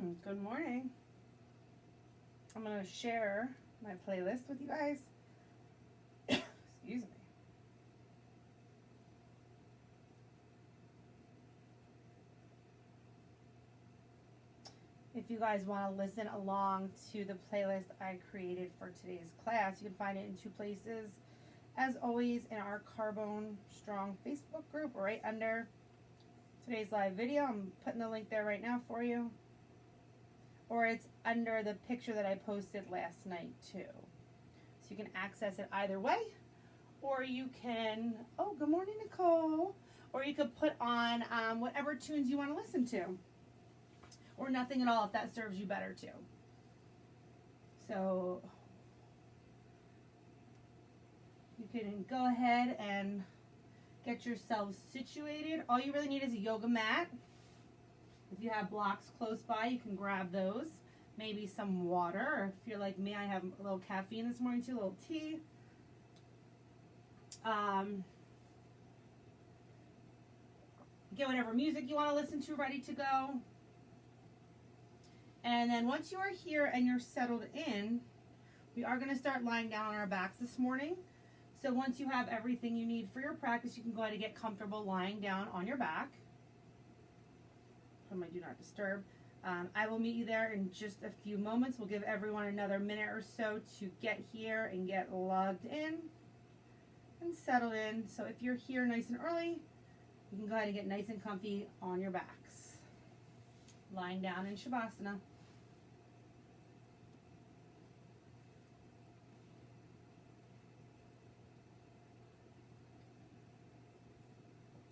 Good morning. I'm going to share my playlist with you guys. Excuse me. If you guys want to listen along to the playlist I created for today's class, you can find it in two places. As always, in our Carbone Strong Facebook group, right under today's live video. I'm putting the link there right now for you. Or it's under the picture that I posted last night too. So you can access it either way. Or you can, oh, good morning, Nicole. Or you could put on whatever tunes you want to listen to. Or nothing at all if that serves you better too. So you can go ahead and get yourselves situated. All you really need is a yoga mat. If you have blocks close by, you can grab those. Maybe some water, or if you're like me, I have a little caffeine this morning too, a little tea. Get whatever music you want to listen to ready to go. And then once you are here and you're settled in, we are going to start lying down on our backs this morning. So once you have everything you need for your practice, you can go ahead and get comfortable lying down on your back. Put my do not disturb. I will meet you there in just a few moments. We'll give everyone another minute or so to get here and get logged in and settled in. So if you're here nice and early, you can go ahead and get nice and comfy on your backs. Lying down in Shavasana.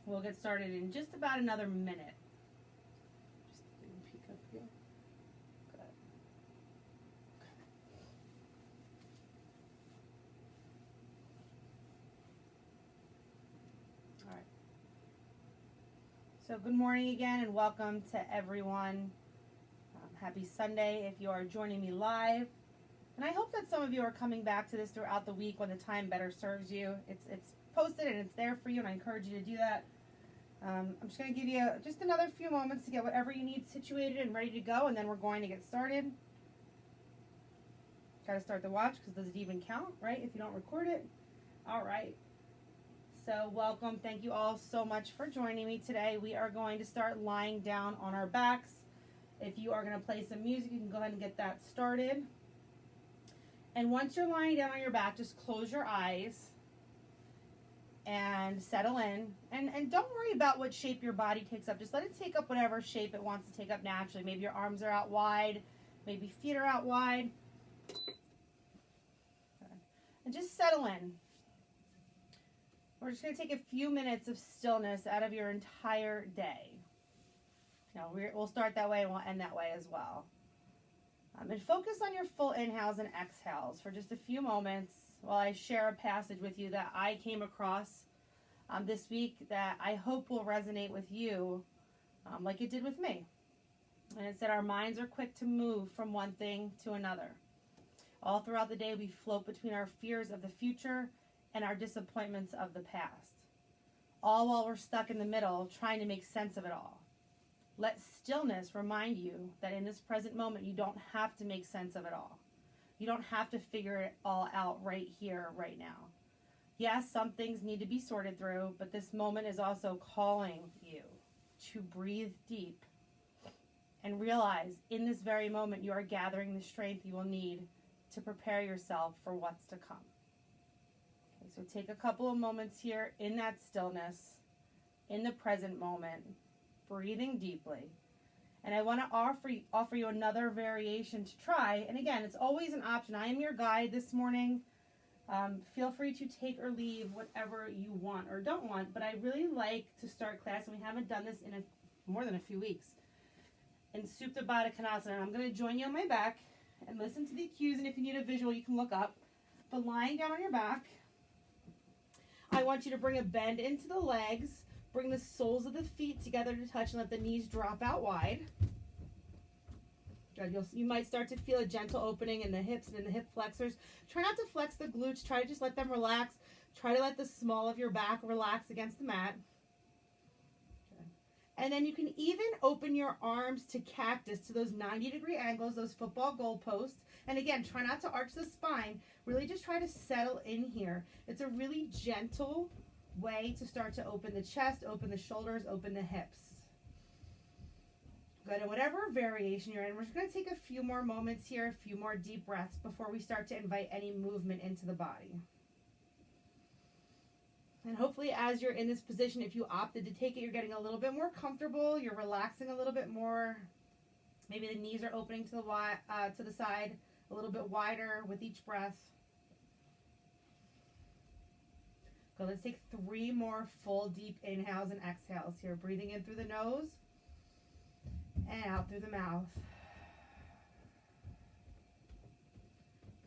We'll get started in just about another minute. Just peek up here. Good. All right. So good morning again and welcome to everyone. Happy Sunday if you are joining me live. And I hope that some of you are coming back to this throughout the week when the time better serves you. It's posted and it's there for you, and I encourage you to do that. I'm just going to give you just another few moments to get whatever you need situated and ready to go, and then we're going to get started. Got to start the watch because does it even count, right, if you don't record it? All right. So welcome. Thank you all so much for joining me today. We are going to start lying down on our backs. If you are going to play some music, you can go ahead and get that started. And once you're lying down on your back, just close your eyes and settle in. And don't worry about what shape your body takes up. Just let it take up whatever shape it wants to take up naturally. Maybe your arms are out wide. Maybe feet are out wide. And just settle in. We're just going to take a few minutes of stillness out of your entire day. Now, we'll start that way and we'll end that way as well. And focus on your full inhales and exhales for just a few moments while I share a passage with you that I came across this week that I hope will resonate with you like it did with me. And it said, our minds are quick to move from one thing to another. All throughout the day, we float between our fears of the future and our disappointments of the past. All while we're stuck in the middle, trying to make sense of it all. Let stillness remind you that in this present moment, you don't have to make sense of it all. You don't have to figure it all out right here, right now. Yes, some things need to be sorted through, but this moment is also calling you to breathe deep and realize in this very moment you are gathering the strength you will need to prepare yourself for what's to come. Okay, so take a couple of moments here in that stillness, in the present moment, breathing deeply. And I want to offer you another variation to try. And again, it's always an option. I am your guide this morning. Feel free to take or leave whatever you want or don't want. But I really like to start class, and we haven't done this in more than a few weeks, in Supta Baddha Konasana. I'm going to join you on my back and listen to the cues. And if you need a visual, you can look up. But lying down on your back, I want you to bring a bend into the legs. Bring the soles of the feet together to touch and let the knees drop out wide. Good. You might start to feel a gentle opening in the hips and in the hip flexors. Try not to flex the glutes. Try to just let them relax. Try to let the small of your back relax against the mat. Good. And then you can even open your arms to cactus, to those 90-degree angles, those football goalposts. And again, try not to arch the spine. Really just try to settle in here. It's a really gentle way to start to open the chest, open the shoulders, open the hips. Good. And whatever variation you're in, we're just going to take a few more moments here, a few more deep breaths before we start to invite any movement into the body. And hopefully as you're in this position, if you opted to take it, you're getting a little bit more comfortable. You're relaxing a little bit more. Maybe the knees are opening to the side a little bit wider with each breath. Good. Let's take 3 more full deep inhales and exhales here. Breathing in through the nose and out through the mouth.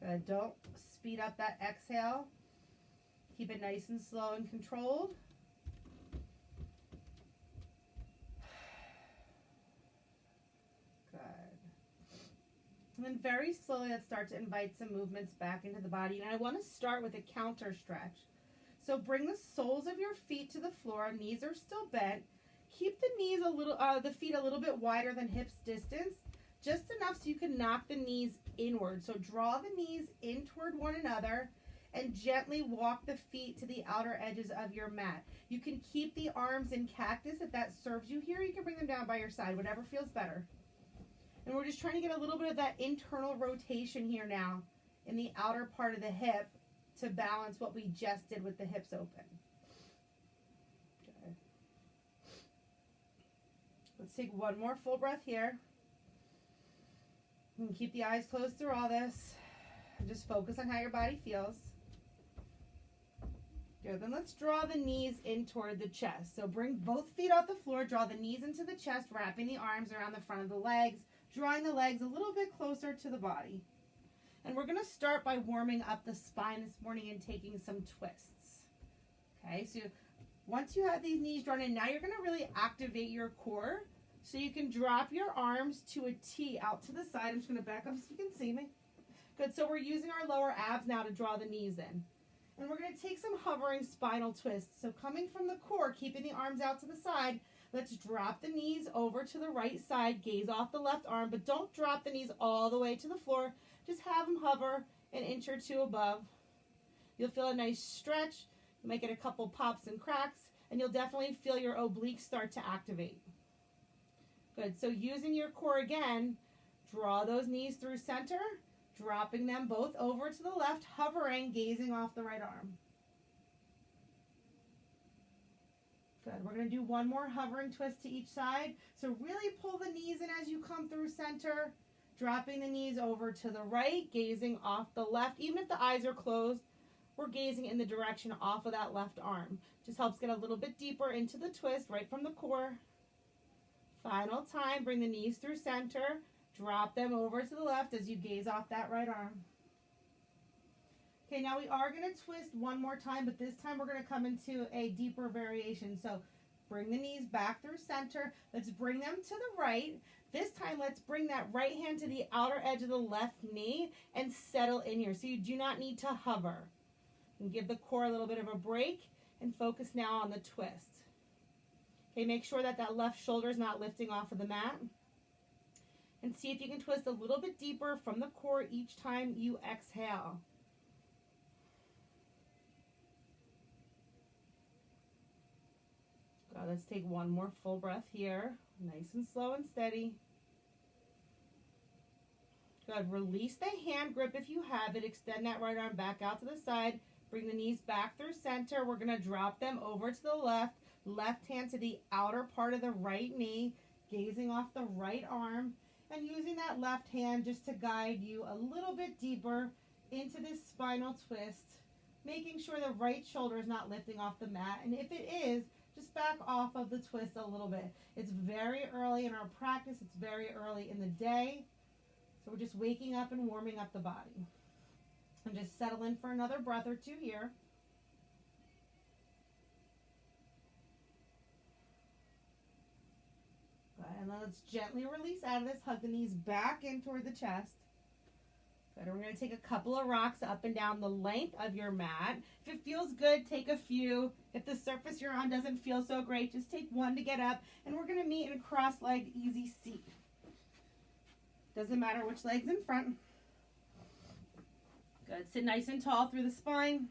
Good. Don't speed up that exhale. Keep it nice and slow and controlled. Good. And then very slowly, let's start to invite some movements back into the body. And I want to start with a counter stretch. So bring the soles of your feet to the floor. Knees are still bent. Keep the knees the feet a little bit wider than hips distance, just enough so you can knock the knees inward. So draw the knees in toward one another and gently walk the feet to the outer edges of your mat. You can keep the arms in cactus if that serves you here. You can bring them down by your side, whatever feels better. And we're just trying to get a little bit of that internal rotation here now in the outer part of the hip to balance what we just did with the hips open. Okay. Let's take one more full breath here. You can keep the eyes closed through all this. And just focus on how your body feels. Good. Then let's draw the knees in toward the chest. So bring both feet off the floor. Draw the knees into the chest, wrapping the arms around the front of the legs, drawing the legs a little bit closer to the body. And we're going to start by warming up the spine this morning and taking some twists. Okay, so once you have these knees drawn in, now you're going to really activate your core. So you can drop your arms to a T out to the side. I'm just going to back up so you can see me. Good, so we're using our lower abs now to draw the knees in. And we're going to take some hovering spinal twists. So coming from the core, keeping the arms out to the side, let's drop the knees over to the right side, gaze off the left arm, but don't drop the knees all the way to the floor. Just have them hover an inch or two above. You'll feel a nice stretch. You might get a couple pops and cracks, and you'll definitely feel your obliques start to activate. Good, so using your core again, draw those knees through center, dropping them both over to the left, hovering, gazing off the right arm. Good, we're going to do one more hovering twist to each side. So really pull the knees in as you come through center, dropping the knees over to the right, gazing off the left. Even if the eyes are closed, we're gazing in the direction off of that left arm. Just helps get a little bit deeper into the twist right from the core. Final time, bring the knees through center, drop them over to the left as you gaze off that right arm. Okay, now we are going to twist one more time, but this time we're going to come into a deeper variation. So bring the knees back through center. Let's bring them to the right. This time, let's bring that right hand to the outer edge of the left knee and settle in here. So you do not need to hover. And give the core a little bit of a break and focus now on the twist. Okay, make sure that that left shoulder is not lifting off of the mat. And see if you can twist a little bit deeper from the core each time you exhale. Good, let's take one more full breath here. Nice and slow and steady. Good, release the hand grip if you have it. Extend that right arm back out to the side. Bring the knees back through center. We're going to drop them over to the left. Left hand to the outer part of the right knee. Gazing off the right arm. And using that left hand just to guide you a little bit deeper into this spinal twist. Making sure the right shoulder is not lifting off the mat. And if it is, just back off of the twist a little bit. It's very early in our practice. It's very early in the day. So we're just waking up and warming up the body. And just settle in for another breath or two here. Good. And then let's gently release out of this. Hug the knees back in toward the chest. Good. We're going to take a couple of rocks up and down the length of your mat. If it feels good, take a few. If the surface you're on doesn't feel so great, just take one to get up. And we're going to meet in a cross-legged easy seat. Doesn't matter which leg's in front. Good. Sit nice and tall through the spine.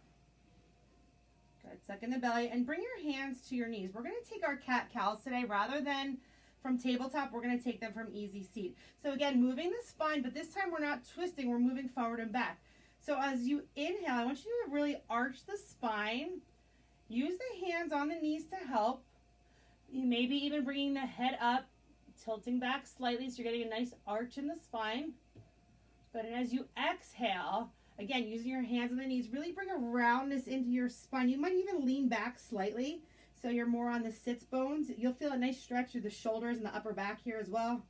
Good. Suck in the belly. And bring your hands to your knees. We're going to take our cat-cows today rather than from tabletop. We're going to take them from easy seat. So again, moving the spine, but this time we're not twisting. We're moving forward and back. So as you inhale, I want you to really arch the spine. Use the hands on the knees to help. You maybe even bringing the head up, tilting back slightly so you're getting a nice arch in the spine. Good. And as you exhale, again, using your hands on the knees, really bring a roundness into your spine. You might even lean back slightly so you're more on the sits bones. You'll feel a nice stretch through the shoulders and the upper back here as well.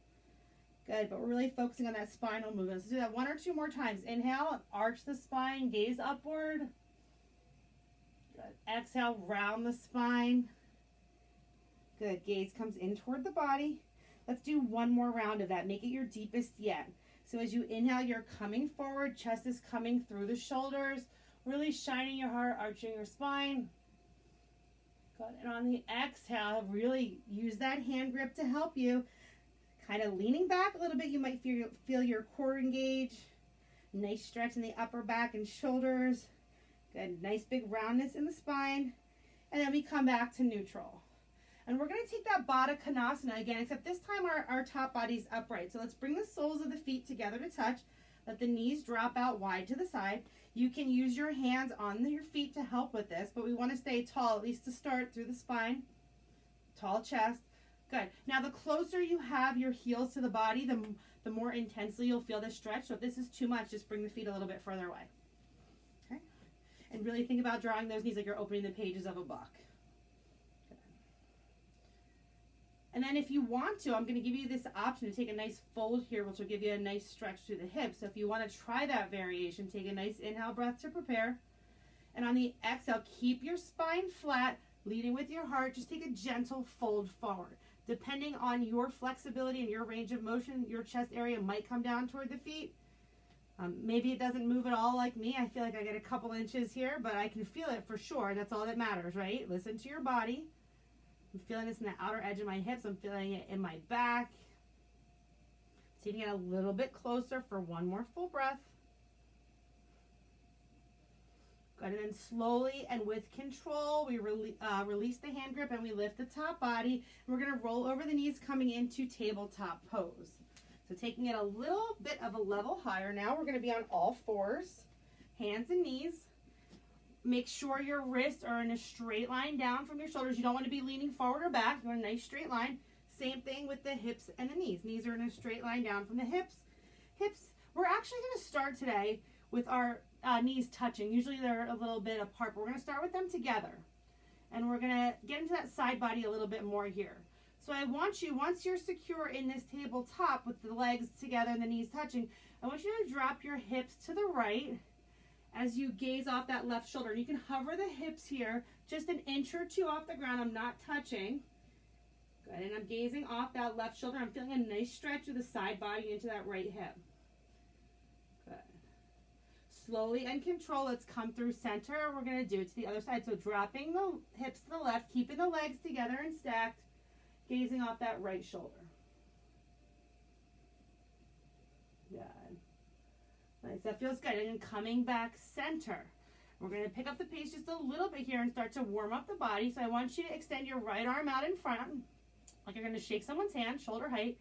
Good, but we're really focusing on that spinal movement. Let's do that 1 or 2 more times. Inhale, arch the spine, gaze upward. Good. Exhale, round the spine. Good, gaze comes in toward the body. Let's do 1 more round of that. Make it your deepest yet. So as you inhale, you're coming forward, chest is coming through the shoulders, really shining your heart, arching your spine. Good. And on the exhale, really use that hand grip to help you. Kind of leaning back a little bit, you might feel your core engage. Nice stretch in the upper back and shoulders. Good. Nice big roundness in the spine. And then we come back to neutral. And we're going to take that Baddha Konasana again, except this time our top body's upright. So let's bring the soles of the feet together to touch. Let the knees drop out wide to the side. You can use your hands on your feet to help with this, but we want to stay tall, at least to start, through the spine. Tall chest. Good. Now the closer you have your heels to the body, the more intensely you'll feel this stretch. So if this is too much, just bring the feet a little bit further away. Okay? And really think about drawing those knees like you're opening the pages of a book. And then if you want to, I'm going to give you this option to take a nice fold here, which will give you a nice stretch through the hips. So if you want to try that variation, take a nice inhale breath to prepare. And on the exhale, keep your spine flat, leading with your heart. Just take a gentle fold forward. Depending on your flexibility and your range of motion, your chest area might come down toward the feet. Maybe it doesn't move at all like me. I feel like I get a couple inches here, but I can feel it for sure. That's all that matters, right? Listen to your body. I'm feeling this in the outer edge of my hips. I'm feeling it in my back. See if you get a little bit closer for 1 more full breath. Good, and then slowly and with control, we release the hand grip and we lift the top body. And we're going to roll over the knees coming into tabletop pose. So taking it a little bit of a level higher now, we're going to be on all fours, hands and knees. Make sure your wrists are in a straight line down from your shoulders. You don't want to be leaning forward or back. You want a nice straight line. Same thing with the hips and the knees. Knees are in a straight line down from the hips. We're actually going to start today with our knees touching. Usually they're a little bit apart, but we're going to start with them together. And we're going to get into that side body a little bit more here. So I want you, once you're secure in this tabletop with the legs together and the knees touching, I want you to drop your hips to the right as you gaze off that left shoulder. And you can hover the hips here just an inch or 2 off the ground. I'm not touching. Good. And I'm gazing off that left shoulder. I'm feeling a nice stretch of the side body into that right hip. Good. Slowly and control, let's come through center. We're going to do it to the other side. So dropping the hips to the left, keeping the legs together and stacked, gazing off that right shoulder. Good. Nice, that feels good. And then coming back center. We're going to pick up the pace just a little bit here and start to warm up the body. So I want you to extend your right arm out in front, like you're going to shake someone's hand, shoulder height.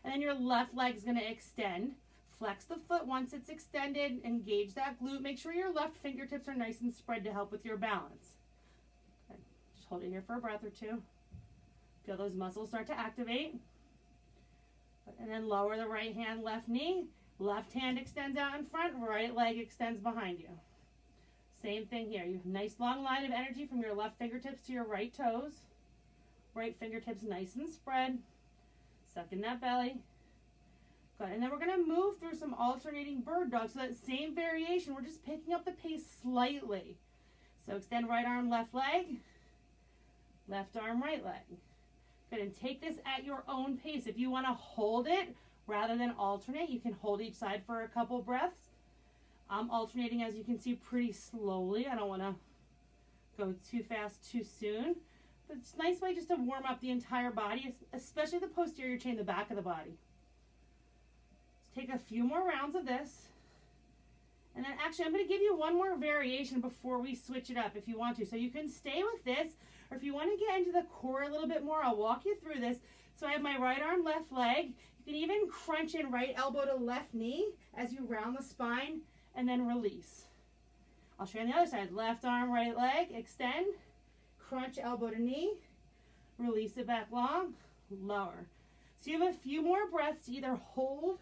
And then your left leg is going to extend. Flex the foot once it's extended. Engage that glute. Make sure your left fingertips are nice and spread to help with your balance. Okay. Just hold it here for a breath or 2. Feel those muscles start to activate. And then lower the right hand, left knee. Left hand extends out in front, right leg extends behind you. Same thing here. You have a nice long line of energy from your left fingertips to your right toes. Right fingertips nice and spread. Suck in that belly. Good. And then we're going to move through some alternating bird dogs. So that same variation, we're just picking up the pace slightly. So extend right arm, left leg. Left arm, right leg. Good. And take this at your own pace. If you want to hold it, rather than alternate, you can hold each side for a couple breaths. I'm alternating, as you can see, pretty slowly. I don't want to go too fast too soon. But it's a nice way just to warm up the entire body, especially the posterior chain, the back of the body. Let's take a few more rounds of this. And then actually, I'm going to give you one more variation before we switch it up if you want to. So you can stay with this, or if you want to get into the core a little bit more, I'll walk you through this. So I have my right arm, left leg. You can even crunch in right elbow to left knee as you round the spine and then release. I'll show you on the other side. Left arm, right leg, extend, crunch elbow to knee, release it back long, lower. So you have a few more breaths to either hold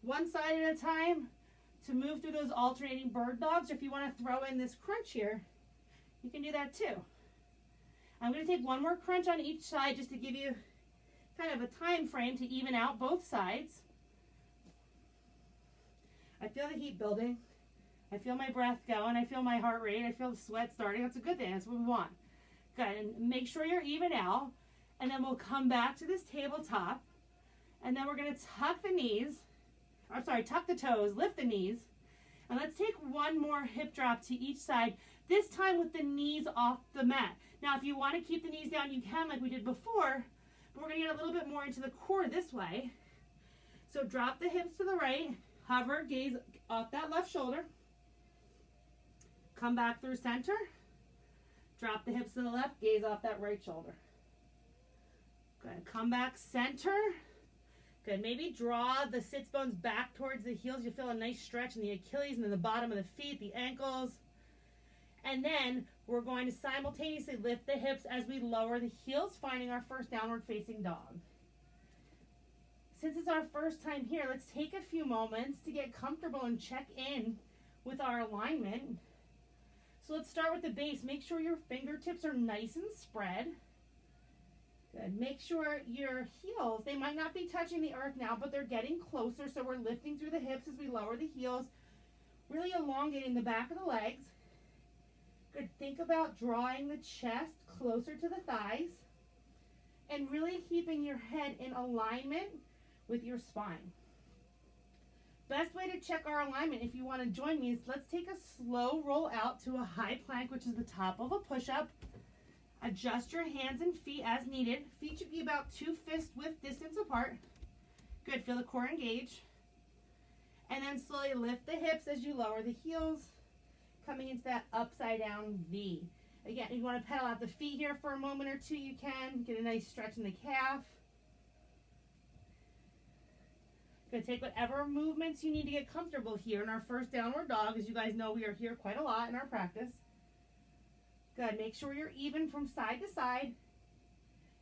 one side at a time to move through those alternating bird dogs, or if you want to throw in this crunch here, you can do that too. I'm going to take one more crunch on each side just to give you kind of a time frame to even out both sides. I feel the heat building. I feel my breath going. I feel my heart rate. I feel the sweat starting. That's a good thing. That's what we want. Good. And make sure you're even out. And then we'll come back to this tabletop. And then we're going to tuck the knees. Tuck the toes, lift the knees. And let's take one more hip drop to each side, this time with the knees off the mat. Now, if you want to keep the knees down, you can, like we did before, but we're going to get a little bit more into the core this way. So drop the hips to the right, hover, gaze off that left shoulder. Come back through center. Drop the hips to the left, gaze off that right shoulder. Good. Come back center. Good. Maybe draw the sits bones back towards the heels. You'll feel a nice stretch in the Achilles and then the bottom of the feet, the ankles. And then we're going to simultaneously lift the hips as we lower the heels, finding our first downward facing dog. Since it's our first time here, let's take a few moments to get comfortable and check in with our alignment. So let's start with the base. Make sure your fingertips are nice and spread. Good. Make sure your heels, they might not be touching the earth now, but they're getting closer. So we're lifting through the hips as we lower the heels, really elongating the back of the legs. Good. Think about drawing the chest closer to the thighs and really keeping your head in alignment with your spine. Best way to check our alignment, if you want to join me, is let's take a slow roll out to a high plank, which is the top of a push-up. Adjust your hands and feet as needed. Feet should be about 2 fist width distance apart. Good. Feel the core engage. And then slowly lift the hips as you lower the heels, coming into that upside down V. Again, if you want to pedal out the feet here for a moment or two, you can. Get a nice stretch in the calf. Good. Take whatever movements you need to get comfortable here in our first downward dog. As you guys know, we are here quite a lot in our practice. Good. Make sure you're even from side to side.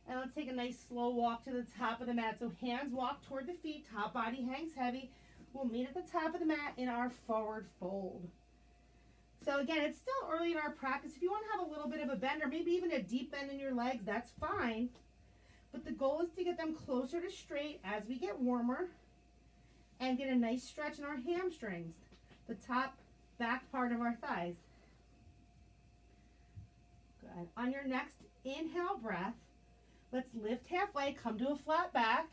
And let's take a nice slow walk to the top of the mat. So hands walk toward the feet, top body hangs heavy. We'll meet at the top of the mat in our forward fold. So again, it's still early in our practice. If you want to have a little bit of a bend or maybe even a deep bend in your legs, that's fine. But the goal is to get them closer to straight as we get warmer and get a nice stretch in our hamstrings, the top back part of our thighs. Good. On your next inhale breath, let's lift halfway, come to a flat back,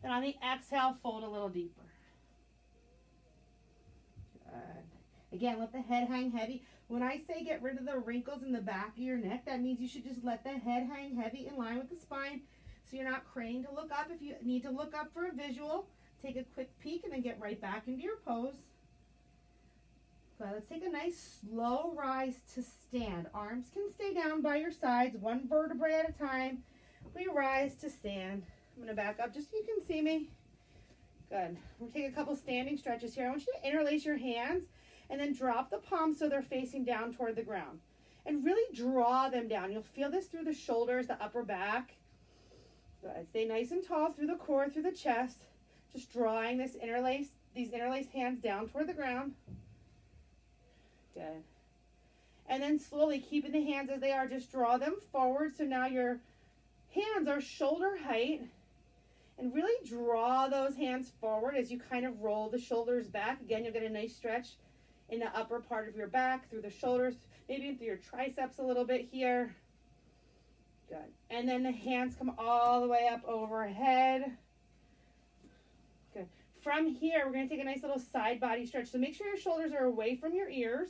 and on the exhale, fold a little deeper. Good. Again, let the head hang heavy. When I say get rid of the wrinkles in the back of your neck, that means you should just let the head hang heavy in line with the spine so you're not craning to look up. If you need to look up for a visual, take a quick peek and then get right back into your pose. Good. Let's take a nice slow rise to stand. Arms can stay down by your sides, one vertebrae at a time. We rise to stand. I'm going to back up just so you can see me. Good. We'll take a couple standing stretches here. I want you to interlace your hands and then drop the palms so they're facing down toward the ground. And really draw them down. You'll feel this through the shoulders, the upper back. Good. Stay nice and tall through the core, through the chest. Just drawing these interlaced hands down toward the ground. Good. And then slowly, keeping the hands as they are, just draw them forward. So now your hands are shoulder height. And really draw those hands forward as you kind of roll the shoulders back. Again, you'll get a nice stretch in the upper part of your back, through the shoulders, maybe through your triceps a little bit here. Good. And then the hands come all the way up overhead. Good. from here, we're going to take a nice little side body stretch. So make sure your shoulders are away from your ears.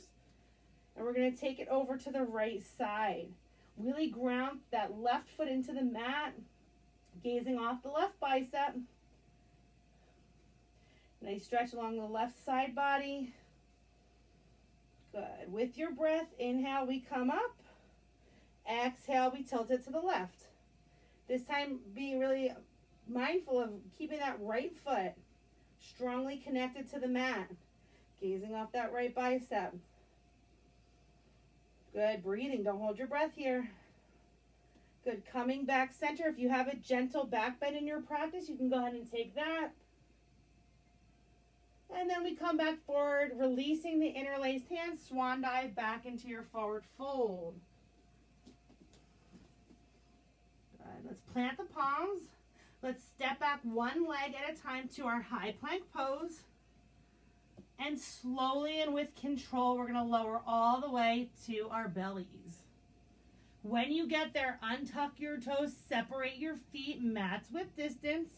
And we're going to take it over to the right side. Really ground that left foot into the mat, gazing off the left bicep. Nice stretch along the left side body. Good. With your breath, inhale, we come up. Exhale, we tilt it to the left. This time, be really mindful of keeping that right foot strongly connected to the mat. Gazing off that right bicep. Good. Breathing. Don't hold your breath here. Good. Coming back center. If you have a gentle back bend in your practice, you can go ahead and take that. And then we come back forward, releasing the interlaced hands, swan dive back into your forward fold. Good. Let's plant the palms. Let's step back one leg at a time to our high plank pose. And slowly and with control, we're going to lower all the way to our bellies. When you get there, untuck your toes, separate your feet, mats with distance.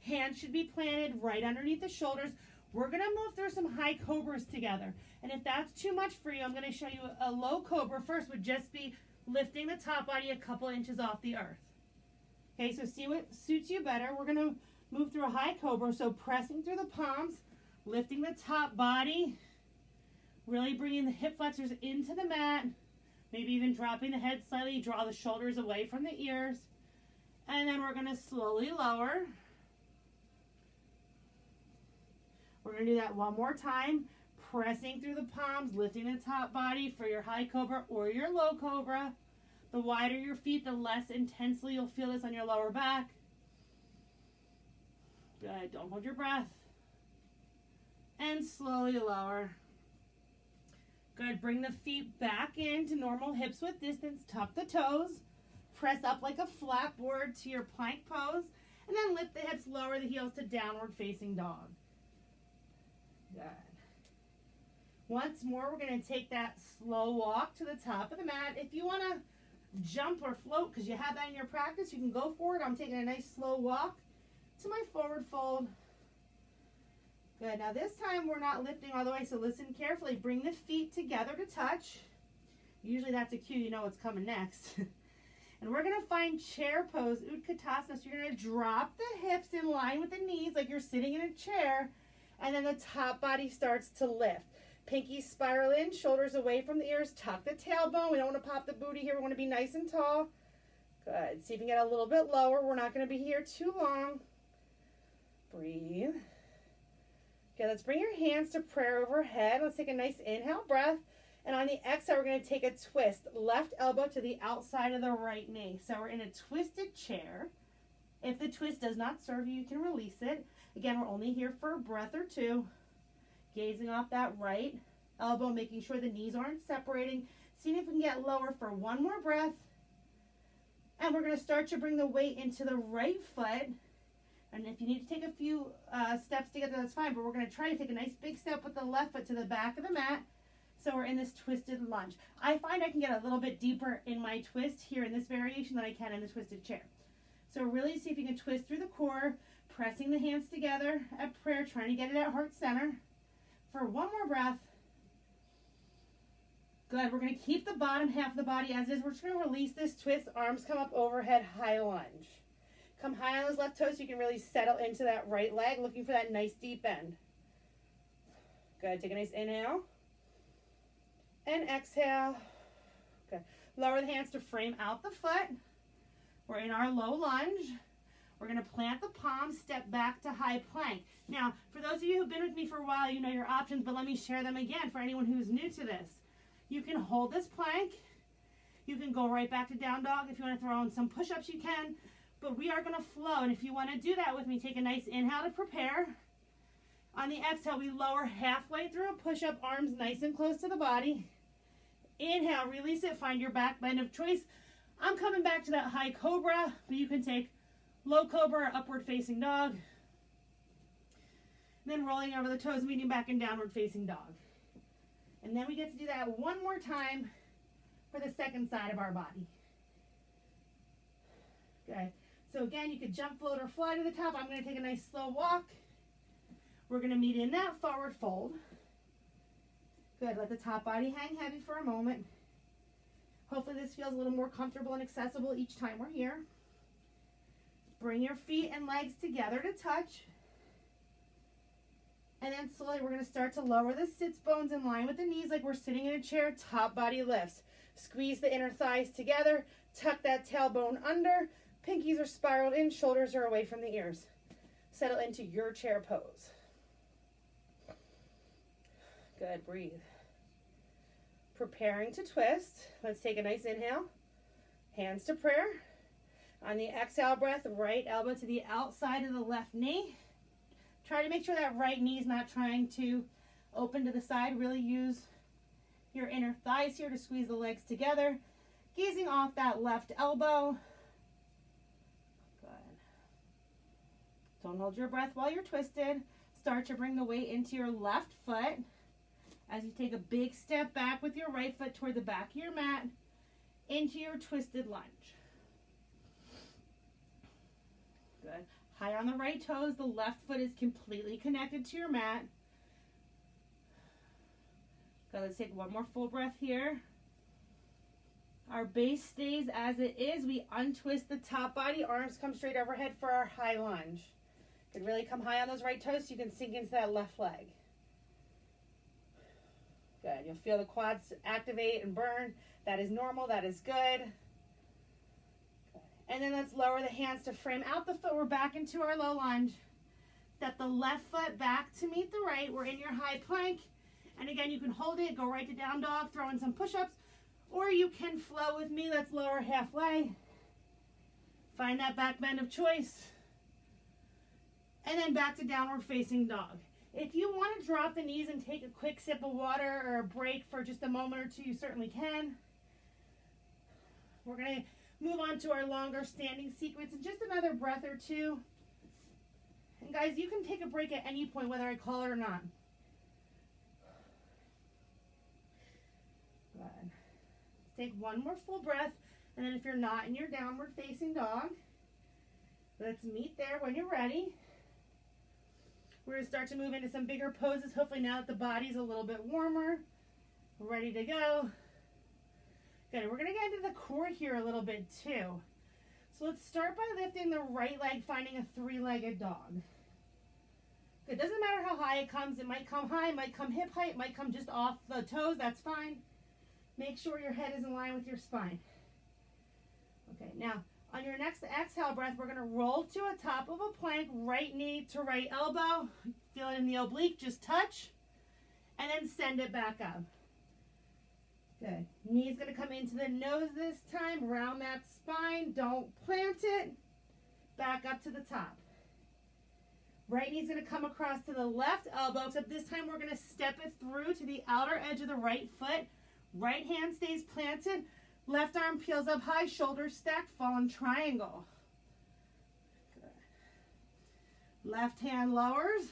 Hands should be planted right underneath the shoulders. We're going to move through some high cobras together. And if that's too much for you, I'm going to show you a low cobra first, would just be lifting the top body a couple inches off the earth. Okay, so see what suits you better. We're going to move through a high cobra, so pressing through the palms, lifting the top body, really bringing the hip flexors into the mat, maybe even dropping the head slightly, draw the shoulders away from the ears. And then we're going to slowly lower. We're going to do that one more time, pressing through the palms, lifting the top body for your high cobra or your low cobra. The wider your feet, the less intensely you'll feel this on your lower back. Good. Don't hold your breath. And slowly lower. Good. Bring the feet back into normal hips with distance. Tuck the toes. Press up like a flat board to your plank pose. And then lift the hips, lower the heels to downward facing dog. Good. Once more, we're going to take that slow walk to the top of the mat. If you want to jump or float because you have that in your practice, you can go for it. I'm taking a nice slow walk to my forward fold. Good. Now this time we're not lifting all the way, so listen carefully. Bring the feet together to touch. Usually that's a cue, you know what's coming next. And we're going to find chair pose, Utkatasana. So you're going to drop the hips in line with the knees like you're sitting in a chair. And then the top body starts to lift. Pinkies spiral in, shoulders away from the ears. Tuck the tailbone. We don't want to pop the booty here. We want to be nice and tall. Good. See if you can get a little bit lower. We're not going to be here too long. Breathe. Okay, let's bring your hands to prayer overhead. Let's take a nice inhale breath. And on the exhale, we're going to take a twist. Left elbow to the outside of the right knee. So we're in a twisted chair. If the twist does not serve you, you can release it. Again, we're only here for a breath or two. Gazing off that right elbow, making sure the knees aren't separating. Seeing if we can get lower for one more breath. And we're going to start to bring the weight into the right foot. And if you need to take a few steps together, that's fine. But we're going to try to take a nice big step with the left foot to the back of the mat. So we're in this twisted lunge. I find I can get a little bit deeper in my twist here in this variation than I can in the twisted chair. So really see if you can twist through the core, pressing the hands together at prayer, trying to get it at heart center. For one more breath. Good. We're going to keep the bottom half of the body as is. We're just going to release this twist. Arms come up overhead, high lunge. Come high on those left toes so you can really settle into that right leg, looking for that nice deep bend. Good. Take a nice inhale. And exhale. Good. Lower the hands to frame out the foot. We're in our low lunge. We're going to plant the palms, step back to high plank. Now, for those of you who've been with me for a while, you know your options, but let me share them again for anyone who's new to this. You can hold this plank. You can go right back to down dog. If you want to throw in some push-ups, you can. But we are going to flow, and if you want to do that with me, take a nice inhale to prepare. On the exhale, we lower halfway through a push-up, arms nice and close to the body. Inhale, release it, find your back bend of choice. I'm coming back to that high cobra, but you can take low cobra or upward facing dog. Then rolling over the toes, meeting back in downward facing dog. And then we get to do that one more time for the second side of our body. Okay, so again, you could jump, float, or fly to the top. I'm going to take a nice slow walk. We're going to meet in that forward fold. Good. Let the top body hang heavy for a moment. Hopefully this feels a little more comfortable and accessible each time we're here. Bring your feet and legs together to touch. And then slowly we're going to start to lower the sits bones in line with the knees like we're sitting in a chair. Top body lifts. Squeeze the inner thighs together. Tuck that tailbone under. Pinkies are spiraled in. Shoulders are away from the ears. Settle into your chair pose. Good. Breathe. Preparing to twist. Let's take a nice inhale. Hands to prayer. On the exhale breath, right elbow to the outside of the left knee. Try to make sure that right knee is not trying to open to the side. Really use your inner thighs here to squeeze the legs together. Gazing off that left elbow. Good. Don't hold your breath while you're twisted. Start to bring the weight into your left foot as you take a big step back with your right foot toward the back of your mat into your twisted lunge. Good. High on the right toes, the left foot is completely connected to your mat. Good, let's take one more full breath here. Our base stays as it is. We untwist the top body, arms come straight overhead for our high lunge. Good, really come high on those right toes so you can sink into that left leg. Good, you'll feel the quads activate and burn. That is normal, that is good. And then let's lower the hands to frame out the foot. We're back into our low lunge. Step the left foot back to meet the right. We're in your high plank. And again, you can hold it, go right to down dog, throw in some push-ups, or you can flow with me. Let's lower halfway. Find that back bend of choice. And then back to downward facing dog. If you want to drop the knees and take a quick sip of water or a break for just a moment or two, you certainly can. We're going to move on to our longer standing sequence in just another breath or two. And guys, you can take a break at any point, whether I call it or not. Good. Let's take one more full breath. And then if you're not in your downward facing dog, let's meet there when you're ready. We're going to start to move into some bigger poses. Hopefully now that the body's a little bit warmer, we're ready to go. Good. We're going to get into the core here a little bit too. So let's start by lifting the right leg, finding a three-legged dog. It doesn't matter how high it comes. It might come high, it might come hip height, it might come just off the toes. That's fine. Make sure your head is in line with your spine. Okay, now on your next exhale breath, we're going to roll to a top of a plank, right knee to right elbow. Feel it in the oblique, just touch, and then send it back up. Good. Knee's going to come into the nose this time, round that spine, don't plant it, back up to the top. Right knee's going to come across to the left elbow, except this time we're going to step it through to the outer edge of the right foot. Right hand stays planted, left arm peels up high, shoulders stacked, fallen triangle. Good. Left hand lowers,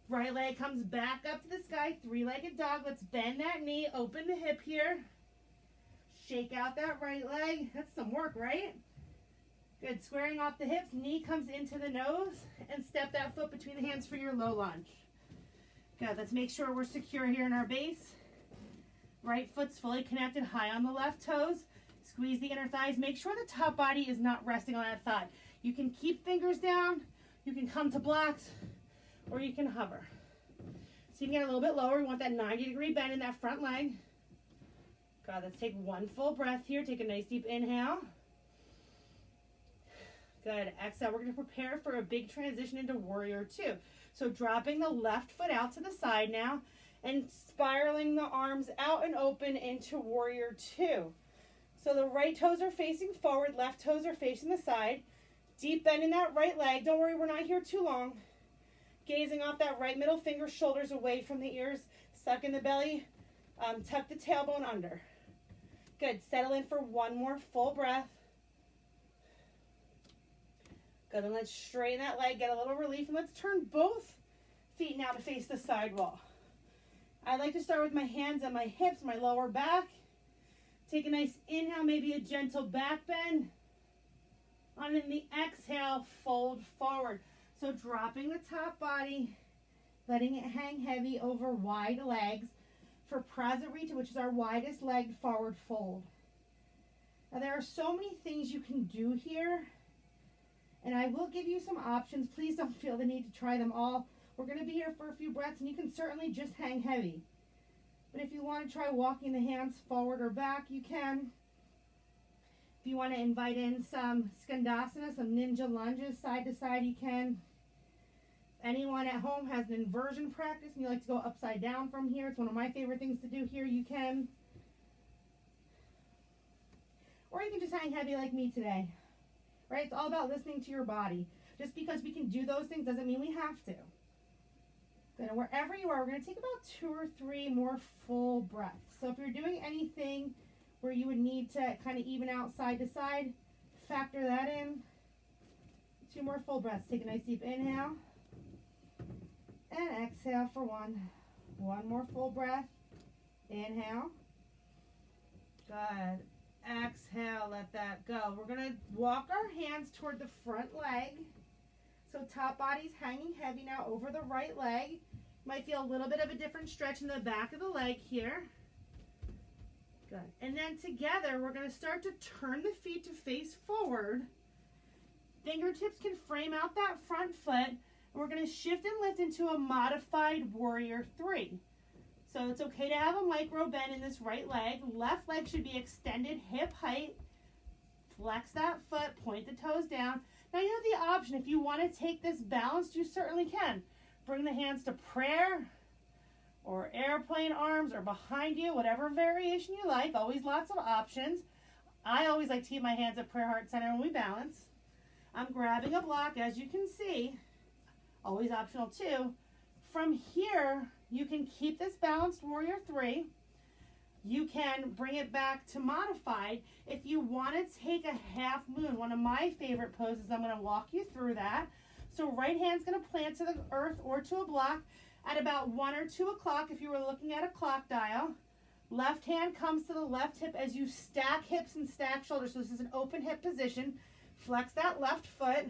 right leg comes back up to the sky, three-legged dog. Let's bend that knee, open the hip here. Shake out that right leg. That's some work, right? Good, squaring off the hips, knee comes into the nose, and step that foot between the hands for your low lunge. Good, let's make sure we're secure here in our base. Right foot's fully connected, high on the left toes. Squeeze the inner thighs. Make sure the top body is not resting on that thigh. You can keep fingers down, you can come to blocks, or you can hover. So you can get a little bit lower. We want that 90-degree bend in that front leg. God, let's take one full breath here. Take a nice deep inhale. Good. Exhale. We're going to prepare for a big transition into warrior two. So dropping the left foot out to the side now and spiraling the arms out and open into warrior two. So the right toes are facing forward, left toes are facing the side. Deep bend in that right leg. Don't worry, we're not here too long. Gazing off that right middle finger, shoulders away from the ears. Suck in the belly. Tuck the tailbone under. Good. Settle in for one more full breath. Good. And let's straighten that leg, get a little relief, and let's turn both feet now to face the side wall. I like to start with my hands on my hips, my lower back. Take a nice inhale, maybe a gentle back bend. On the exhale, fold forward. So dropping the top body, letting it hang heavy over wide legs for Prasarita, which is our widest leg forward fold. Now there are so many things you can do here, and I will give you some options. Please don't feel the need to try them all. We're going to be here for a few breaths, and you can certainly just hang heavy. But if you want to try walking the hands forward or back, you can. If you want to invite in some Skandasana, some ninja lunges side to side, you can. Anyone at home has an inversion practice and you like to go upside down from here, it's one of my favorite things to do here, you can. Or you can just hang heavy like me today, right? It's all about listening to your body. Just because we can do those things doesn't mean we have to. Good, and wherever you are, we're going to take about 2 or 3 more full breaths. So if you're doing anything where you would need to kind of even out side to side, factor that in. 2 more full breaths. Take a nice deep inhale. And exhale for 1. 1 more full breath. Inhale. Good. Exhale, let that go. We're going to walk our hands toward the front leg. So top body's hanging heavy now over the right leg. Might feel a little bit of a different stretch in the back of the leg here. Good. And then together, we're going to start to turn the feet to face forward. Fingertips can frame out that front foot. And we're going to shift and lift into a modified warrior 3. So it's okay to have a micro bend in this right leg. Left leg should be extended hip height. Flex that foot, point the toes down. Now you have the option, if you want to take this balanced, you certainly can. Bring the hands to prayer or airplane arms or behind you, whatever variation you like. Always lots of options. I always like to keep my hands at prayer heart center when we balance. I'm grabbing a block, as you can see. Always optional too. From here, you can keep this balanced warrior 3. You can bring it back to modified. If you want to take a half moon, one of my favorite poses, I'm going to walk you through that. So right hand's going to plant to the earth or to a block at about 1 or 2 o'clock if you were looking at a clock dial. Left hand comes to the left hip as you stack hips and stack shoulders. So this is an open hip position. Flex that left foot.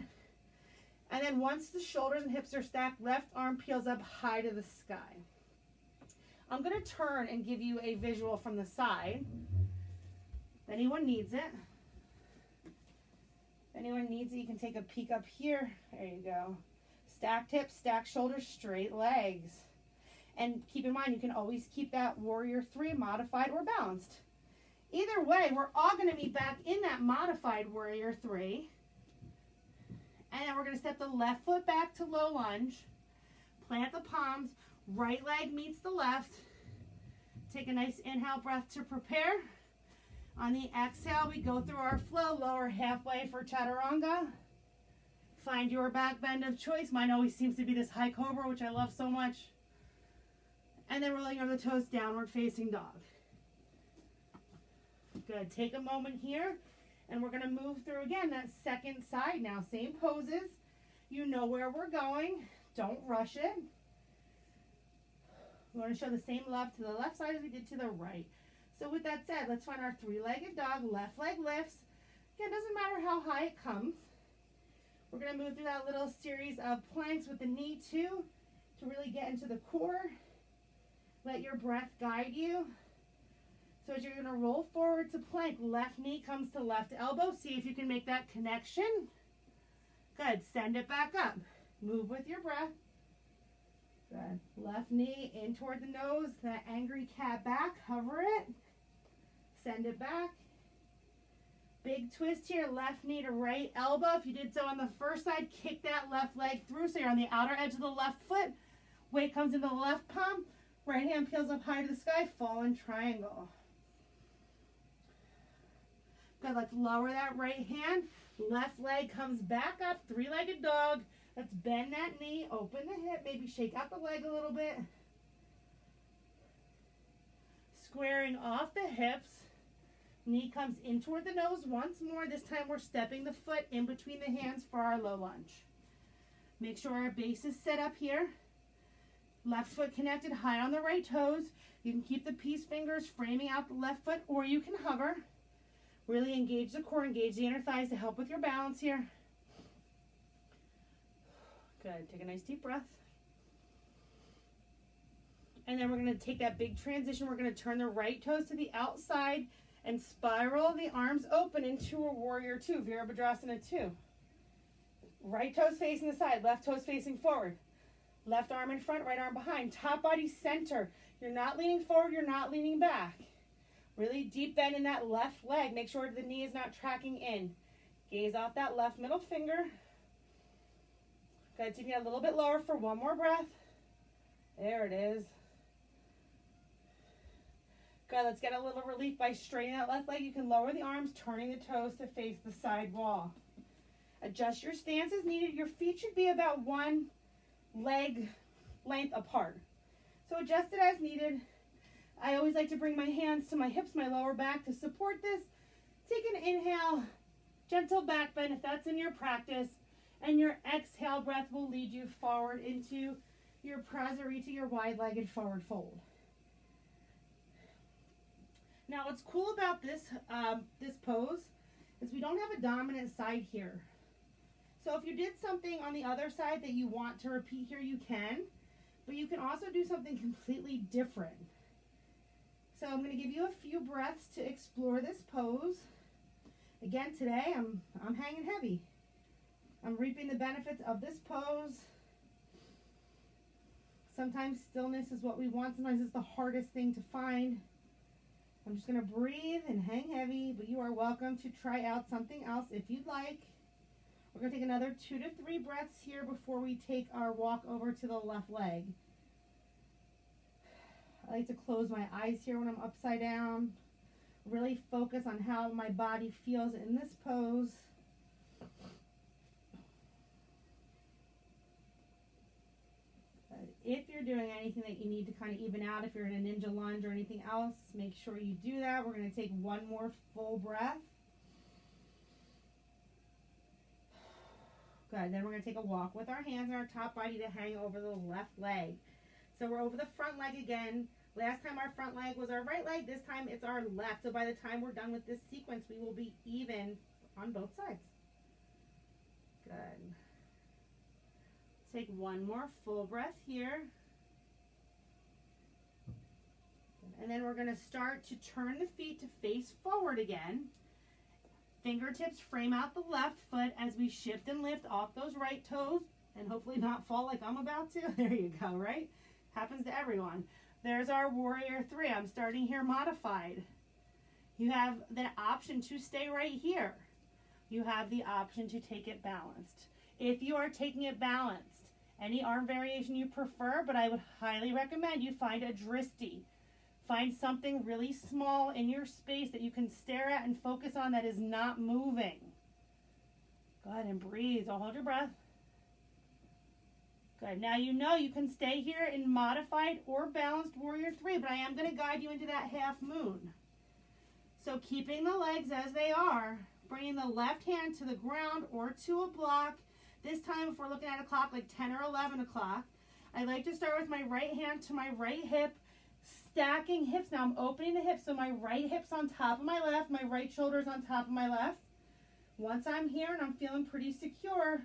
And then once the shoulders and hips are stacked, left arm peels up high to the sky. I'm going to turn and give you a visual from the side. If anyone needs it. If anyone needs it, you can take a peek up here. There you go. Stacked hips, stacked shoulders, straight legs. And keep in mind, you can always keep that warrior 3 modified or balanced. Either way, we're all going to be back in that modified warrior 3. And then we're going to step the left foot back to low lunge. Plant the palms. Right leg meets the left. Take a nice inhale breath to prepare. On the exhale, we go through our flow, lower halfway for chaturanga. Find your back bend of choice. Mine always seems to be this high cobra, which I love so much. And then rolling over the toes, downward facing dog. Good. Take a moment here, and we're going to move through again that second side now. Same poses. You know where we're going. Don't rush it. We're going to show the same love to the left side as we did to the right. So with that said, let's find our 3-legged dog. Left leg lifts. Again, it doesn't matter how high it comes. We're going to move through that little series of planks with the knee too to really get into the core. Let your breath guide you. So as you're going to roll forward to plank, left knee comes to left elbow. See if you can make that connection. Good. Send it back up. Move with your breath. Good. Left knee in toward the nose. That angry cat back. Hover it. Send it back. Big twist here. Left knee to right elbow. If you did so on the first side, kick that left leg through so you're on the outer edge of the left foot. Weight comes into the left palm. Right hand peels up high to the sky. Fallen triangle. Good. Let's lower that right hand. Left leg comes back up. 3-legged dog. Let's bend that knee. Open the hip. Maybe shake out the leg a little bit. Squaring off the hips. Knee comes in toward the nose once more. This time we're stepping the foot in between the hands for our low lunge. Make sure our base is set up here. Left foot connected high on the right toes. You can keep the peace fingers framing out the left foot, or you can hover. Really engage the core, engage the inner thighs to help with your balance here. Good. Take a nice deep breath. And then we're going to take that big transition. We're going to turn the right toes to the outside and spiral the arms open into a warrior two, Virabhadrasana 2. Right toes facing the side, left toes facing forward. Left arm in front, right arm behind. Top body center. You're not leaning forward, you're not leaning back. Really deep bend in that left leg. Make sure the knee is not tracking in. Gaze off that left middle finger. Good, taking it a little bit lower for one more breath. There it is. Good, let's get a little relief by straightening that left leg. You can lower the arms, turning the toes to face the side wall. Adjust your stance as needed. Your feet should be about one leg length apart. So adjust it as needed. I always like to bring my hands to my hips, my lower back to support this. Take an inhale, gentle back bend if that's in your practice, and your exhale breath will lead you forward into your Prasarita, your wide-legged forward fold. Now what's cool about this pose is we don't have a dominant side here. So if you did something on the other side that you want to repeat here, you can, but you can also do something completely different. So I'm going to give you a few breaths to explore this pose. Again, today I'm hanging heavy. I'm reaping the benefits of this pose. Sometimes stillness is what we want. Sometimes it's the hardest thing to find. I'm just going to breathe and hang heavy, but you are welcome to try out something else if you'd like. We're going to take another 2 to 3 breaths here before we take our walk over to the left leg. I like to close my eyes here when I'm upside down. Really focus on how my body feels in this pose. If you're doing anything that you need to kind of even out, if you're in a ninja lunge or anything else, make sure you do that. We're going to take one more full breath. Good. Then we're going to take a walk with our hands and our top body to hang over the left leg. So we're over the front leg again. Last time our front leg was our right leg. This time it's our left. So by the time we're done with this sequence, we will be even on both sides. Good. Take one more full breath here. And then we're going to start to turn the feet to face forward again. Fingertips frame out the left foot as we shift and lift off those right toes and hopefully not fall like I'm about to. There you go, right? Happens to everyone. There's our warrior three. I'm starting here modified. You have the option to stay right here. You have the option to take it balanced. If you are taking it balanced, any arm variation you prefer, but I would highly recommend you find a dristi. Find something really small in your space that you can stare at and focus on that is not moving. Go ahead and breathe. Don't hold your breath. Good. Now you know you can stay here in modified or balanced warrior three, but I am going to guide you into that half moon. So keeping the legs as they are, bringing the left hand to the ground or to a block. This time, if we're looking at a clock like 10 or 11 o'clock, I like to start with my right hand to my right hip, stacking hips. Now I'm opening the hips, so my right hip's on top of my left, my right shoulder's on top of my left. Once I'm here and I'm feeling pretty secure,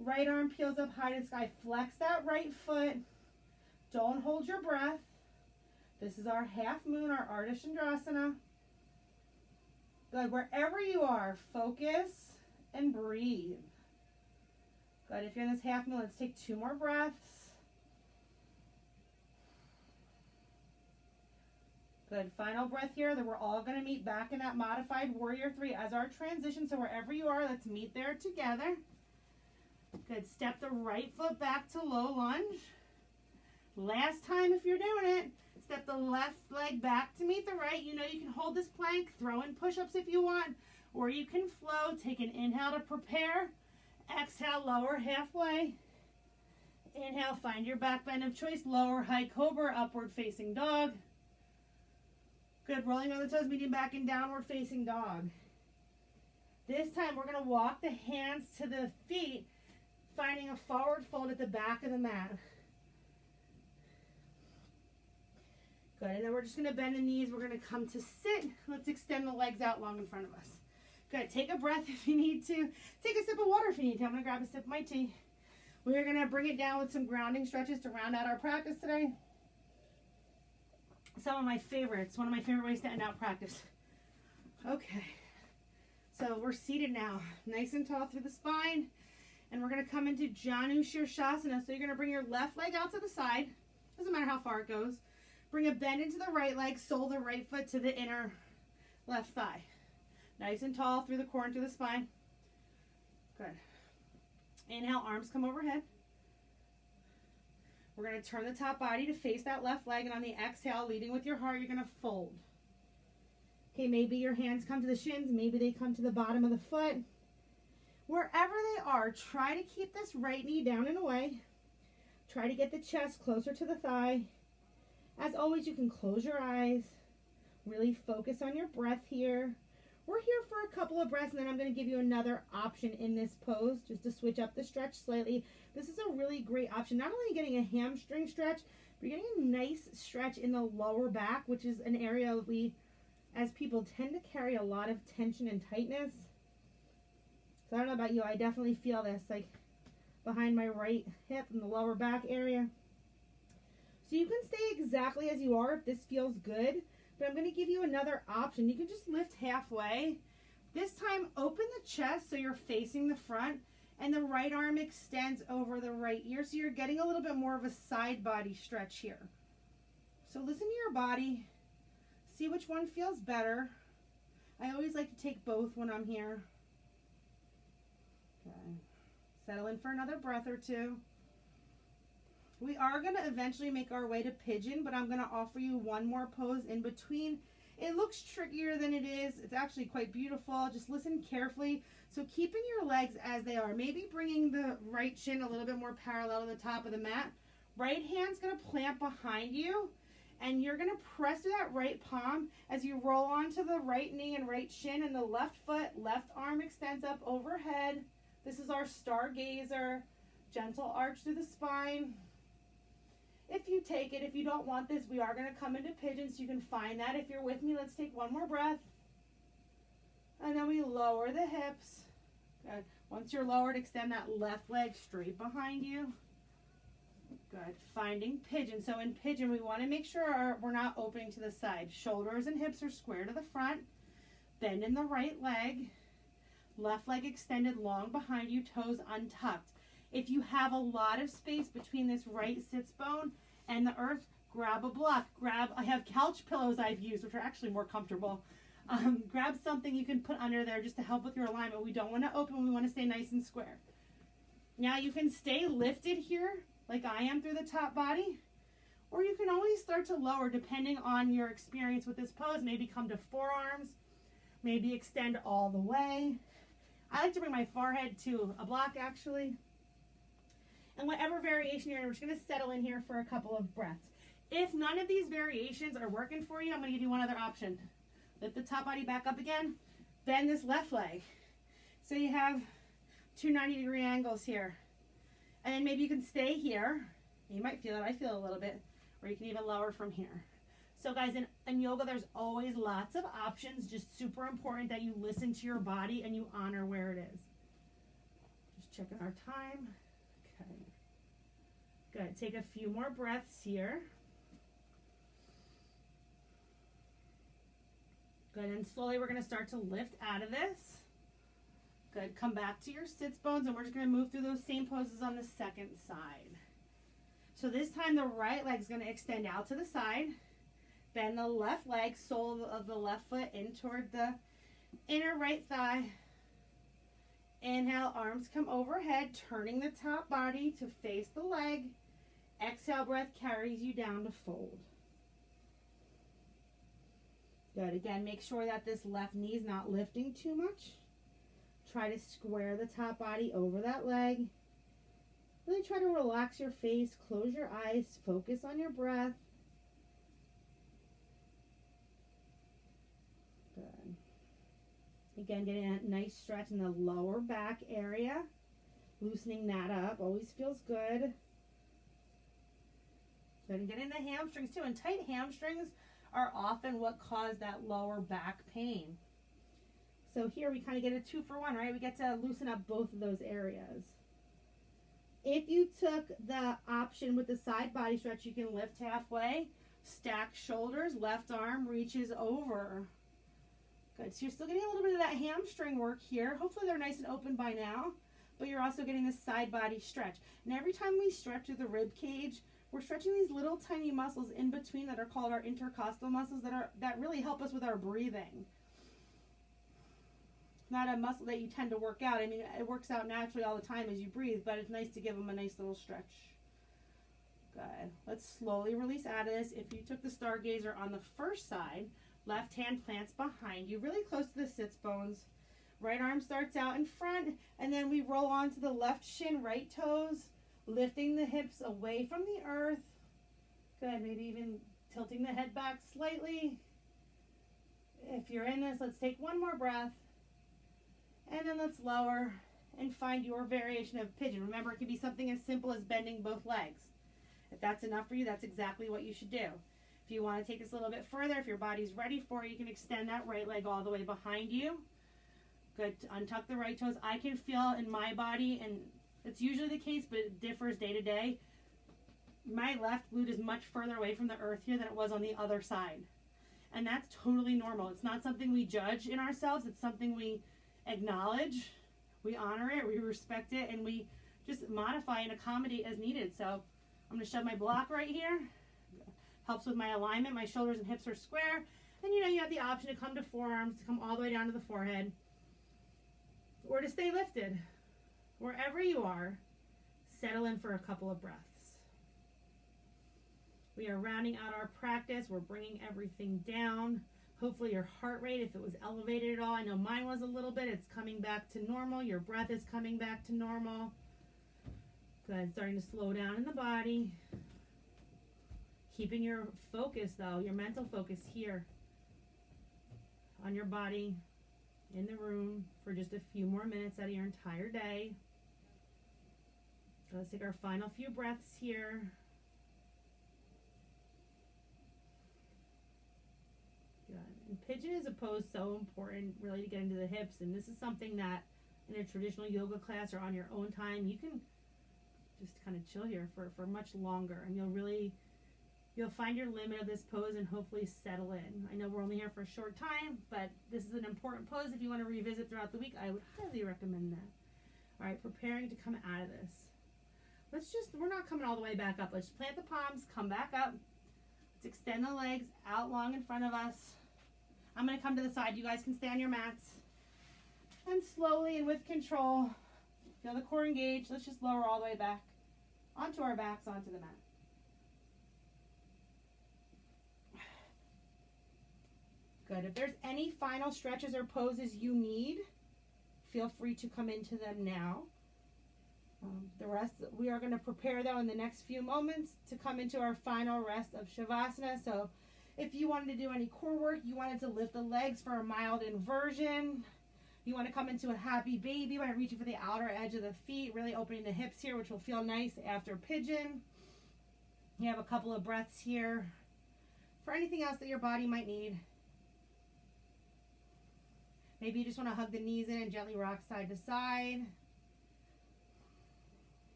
right arm peels up high to the sky. Flex that right foot. Don't hold your breath. This is our half moon, our Ardha Chandrasana. Good. Wherever you are, focus and breathe. Good. If you're in this half moon, let's take 2 more breaths. Good. Final breath here. Then we're all going to meet back in that modified warrior three as our transition. So wherever you are, let's meet there together. Good. Step the right foot back to low lunge. Last time if you're doing it, step the left leg back to meet the right. You know you can hold this plank, throw in push-ups if you want, or you can flow. Take an inhale to prepare. Exhale, lower halfway. Inhale, find your back bend of choice. Lower high cobra, upward facing dog. Good. Rolling on the toes, meeting back in downward facing dog. This time we're going to walk the hands to the feet, finding a forward fold at the back of the mat. Good. And then we're just going to bend the knees. We're going to come to sit. Let's extend the legs out long in front of us. Good. Take a breath if you need to. Take a sip of water if you need to. I'm going to grab a sip of my tea. We're going to bring it down with some grounding stretches to round out our practice today. some of my favorites, one of my favorite ways to end out practice. Okay, so we're seated now, nice and tall through the spine, and we're going to come into Janu Shirshasana. So you're going to bring your left leg out to the side, doesn't matter how far it goes. Bring a bend into the right leg, sole the right foot to the inner left thigh. Nice and tall through the core and through the spine. Good. Inhale, arms come overhead. We're going to turn the top body to face that left leg, and on the exhale, leading with your heart, you're going to fold. Okay, maybe your hands come to the shins, maybe they come to the bottom of the foot. Wherever they are, try to keep this right knee down and away. Try to get the chest closer to the thigh. As always, you can close your eyes. Really focus on your breath here. We're here for a couple of breaths, and then I'm going to give you another option in this pose just to switch up the stretch slightly. This is a really great option. Not only getting a hamstring stretch, but you're getting a nice stretch in the lower back, which is an area we, as people, tend to carry a lot of tension and tightness. So I don't know about you, I definitely feel this, like behind my right hip in the lower back area. So you can stay exactly as you are if this feels good. But I'm going to give you another option. You can just lift halfway. This time, open the chest so you're facing the front, and the right arm extends over the right ear, so you're getting a little bit more of a side body stretch here. So listen to your body. See which one feels better. I always like to take both when I'm here. Okay. Settle in for another breath or two. We are going to eventually make our way to pigeon, but I'm going to offer you one more pose in between. It looks trickier than it is. It's actually quite beautiful. Just listen carefully. So keeping your legs as they are, maybe bringing the right shin a little bit more parallel to the top of the mat. Right hand's going to plant behind you, and you're going to press to that right palm as you roll onto the right knee and right shin, and the left foot, left arm extends up overhead. This is our stargazer. Gentle arch through the spine. If you take it, if you don't want this, we are going to come into pigeon, so you can find that. If you're with me, let's take one more breath. And then we lower the hips. Good. Once you're lowered, extend that left leg straight behind you. Good. Finding pigeon. So in pigeon, we want to make sure we're not opening to the side. Shoulders and hips are square to the front. Bend in the right leg. Left leg extended long behind you, toes untucked. If you have a lot of space between this right sits bone and the earth, grab a block. I have couch pillows I've used, which are actually more comfortable. Grab something you can put under there just to help with your alignment. We don't want to open, we want to stay nice and square. Now you can stay lifted here, like I am through the top body, or you can always start to lower depending on your experience with this pose. Maybe come to forearms, maybe extend all the way. I like to bring my forehead to a block actually. And whatever variation you're in, we're just going to settle in here for a couple of breaths. If none of these variations are working for you, I'm going to give you one other option. Lift the top body back up again. Bend this left leg. So you have two 90-degree angles here. And then maybe you can stay here. You might feel it. I feel it a little bit. Or you can even lower from here. So guys, in yoga, there's always lots of options. Just super important that you listen to your body and you honor where it is. Just checking our time. Okay. Good. Take a few more breaths here. Good. And slowly we're going to start to lift out of this. Good. Come back to your sits bones, and we're just going to move through those same poses on the second side. So this time the right leg is going to extend out to the side. Bend the left leg, sole of the left foot in toward the inner right thigh. Inhale, arms come overhead, turning the top body to face the leg. Exhale, breath carries you down to fold. Good. Again, make sure that this left knee is not lifting too much. Try to square the top body over that leg. Really try to relax your face, close your eyes, focus on your breath. Good. Again, getting a nice stretch in the lower back area. Loosening that up always feels good. Good, and getting the hamstrings too. And tight hamstrings are often what cause that lower back pain. So here we kind of get a 2-for-1, right? We get to loosen up both of those areas. If you took the option with the side body stretch, you can lift halfway. Stack shoulders, left arm reaches over. Good, so you're still getting a little bit of that hamstring work here. Hopefully they're nice and open by now, but you're also getting this side body stretch. And every time we stretch through the rib cage, we're stretching these little tiny muscles in between that are called our intercostal muscles that really help us with our breathing. Not a muscle that you tend to work out. I mean, it works out naturally all the time as you breathe, but it's nice to give them a nice little stretch. Good. Let's slowly release out of this. If you took the stargazer on the first side, left hand plants behind you, really close to the sits bones. Right arm starts out in front, and then we roll onto the left shin, right toes, lifting the hips away from the earth. Good. Maybe even tilting the head back slightly. If you're in this, let's take one more breath. And then let's lower and find your variation of pigeon. Remember, it can be something as simple as bending both legs. If that's enough for you, that's exactly what you should do. If you want to take this a little bit further, if your body's ready for it, you can extend that right leg all the way behind you. Good. Untuck the right toes. I can feel in my body, and it's usually the case, but it differs day to day. My left glute is much further away from the earth here than it was on the other side. And that's totally normal. It's not something we judge in ourselves. It's something we acknowledge, we honor it, we respect it, and we just modify and accommodate as needed. So I'm going to shove my block right here. Helps with my alignment. My shoulders and hips are square. And you have the option to come to forearms, to come all the way down to the forehead, or to stay lifted. Wherever you are, settle in for a couple of breaths. We are rounding out our practice. We're bringing everything down. Hopefully your heart rate, if it was elevated at all, I know mine was a little bit, it's coming back to normal. Your breath is coming back to normal. Good, starting to slow down in the body. Keeping your focus though, your mental focus here on your body, in the room for just a few more minutes out of your entire day. So let's take our final few breaths here. And pigeon is a pose so important really to get into the hips, and this is something that in a traditional yoga class or on your own time you can just kind of chill here for much longer, and you'll find your limit of this pose and hopefully settle in. I know we're only here for a short time, but this is an important pose. If you want to revisit throughout the week, I would highly recommend that. All right, preparing to come out of this. We're not coming all the way back up. Let's plant the palms, come back up. Let's extend the legs out long in front of us. I'm going to come to the side. You guys can stay on your mats. And slowly and with control, feel the core engaged. Let's just lower all the way back onto our backs, onto the mat. Good. If there's any final stretches or poses you need, feel free to come into them now. The rest, we are going to prepare though in the next few moments to come into our final rest of Shavasana. So if you wanted to do any core work, you wanted to lift the legs for a mild inversion, you want to come into a happy baby by reaching for the outer edge of the feet, really opening the hips here, which will feel nice after pigeon. You have a couple of breaths here for anything else that your body might need. Maybe you just want to hug the knees in and gently rock side to side.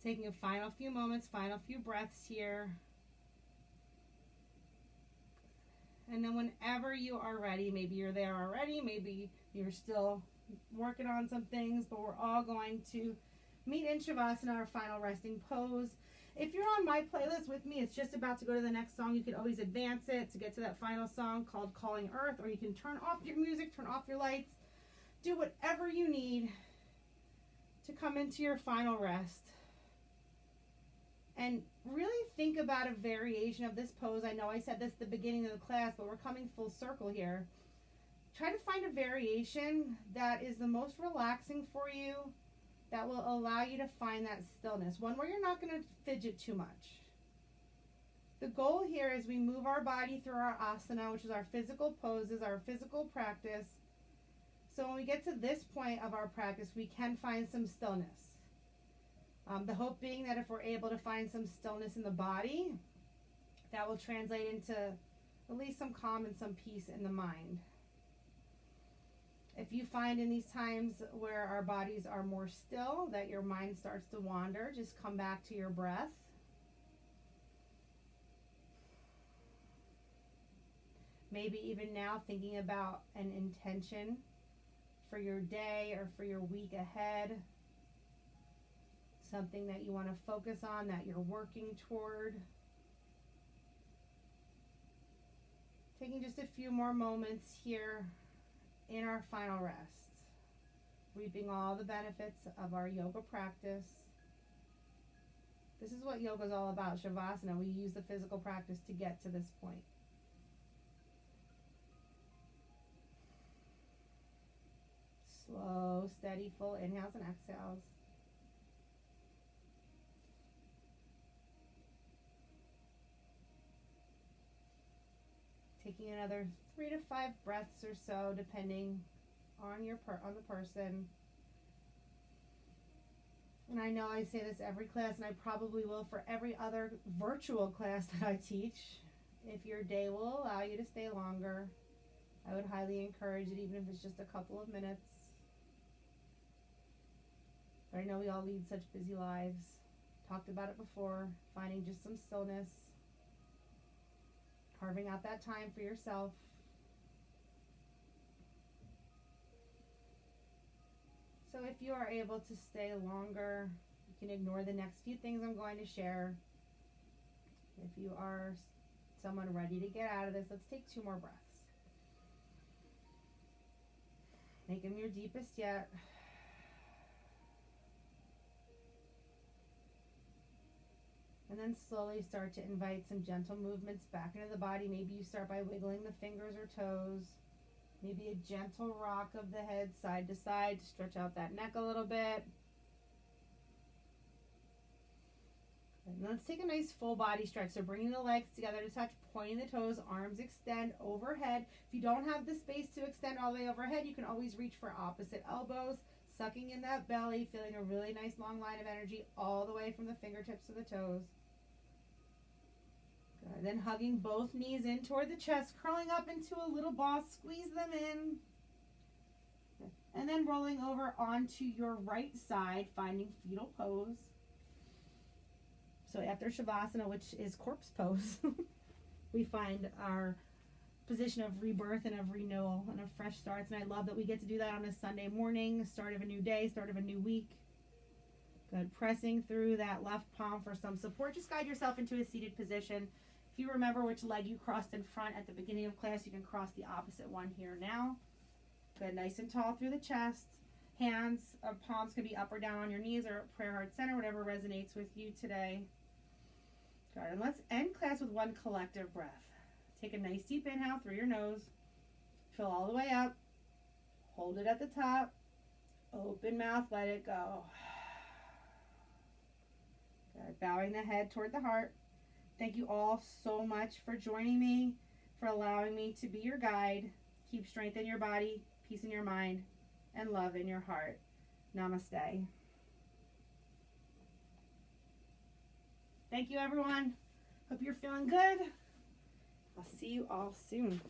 Taking a final few moments, final few breaths here. And then whenever you are ready, maybe you're there already, maybe you're still working on some things, but we're all going to meet in Shavasana, our final resting pose. If you're on my playlist with me, it's just about to go to the next song. You can always advance it to get to that final song called Calling Earth, or you can turn off your music, turn off your lights, do whatever you need to come into your final rest. And really think about a variation of this pose. I know I said this at the beginning of the class, but we're coming full circle here. Try to find a variation that is the most relaxing for you, that will allow you to find that stillness. One where you're not going to fidget too much. The goal here is we move our body through our asana, which is our physical poses, our physical practice. So when we get to this point of our practice, we can find some stillness. The hope being that if we're able to find some stillness in the body, that will translate into at least some calm and some peace in the mind. If you find in these times where our bodies are more still, that your mind starts to wander, just come back to your breath. Maybe even now thinking about an intention for your day or for your week ahead. Something that you want to focus on, that you're working toward. Taking just a few more moments here in our final rest, reaping all the benefits of our yoga practice. This is what yoga is all about, Shavasana. We use the physical practice to get to this point. Slow, steady, full inhales and exhales. Taking another 3 to 5 breaths or so, depending on on the person. And I know I say this every class, and I probably will for every other virtual class that I teach. If your day will allow you to stay longer, I would highly encourage it, even if it's just a couple of minutes. But I know we all lead such busy lives. Talked about it before, finding just some stillness. Carving out that time for yourself. So if you are able to stay longer, you can ignore the next few things I'm going to share. If you are someone ready to get out of this, let's take 2 more breaths. Make them your deepest yet. And then slowly start to invite some gentle movements back into the body. Maybe you start by wiggling the fingers or toes. Maybe a gentle rock of the head side to side to stretch out that neck a little bit. And let's take a nice full body stretch. So bringing the legs together to touch, pointing the toes, arms extend overhead. If you don't have the space to extend all the way overhead, you can always reach for opposite elbows. Sucking in that belly, feeling a really nice long line of energy all the way from the fingertips to the toes. Good. Then hugging both knees in toward the chest, curling up into a little ball, squeeze them in. Good. And then rolling over onto your right side, finding fetal pose. So after Shavasana, which is corpse pose, we find our position of rebirth and of renewal and of fresh starts. And I love that we get to do that on a Sunday morning, start of a new day, start of a new week. Good. Pressing through that left palm for some support. Just guide yourself into a seated position. If you remember which leg you crossed in front at the beginning of class, you can cross the opposite one here now. Good. Nice and tall through the chest. Hands or palms can be up or down on your knees or prayer heart center, whatever resonates with you today. Good. And let's end class with one collective breath. Take a nice deep inhale through your nose. Fill all the way up. Hold it at the top. Open mouth, let it go. Good. Bowing the head toward the heart. Thank you all so much for joining me, for allowing me to be your guide. Keep strength in your body, peace in your mind, and love in your heart. Namaste. Thank you, everyone. Hope you're feeling good. I'll see you all soon.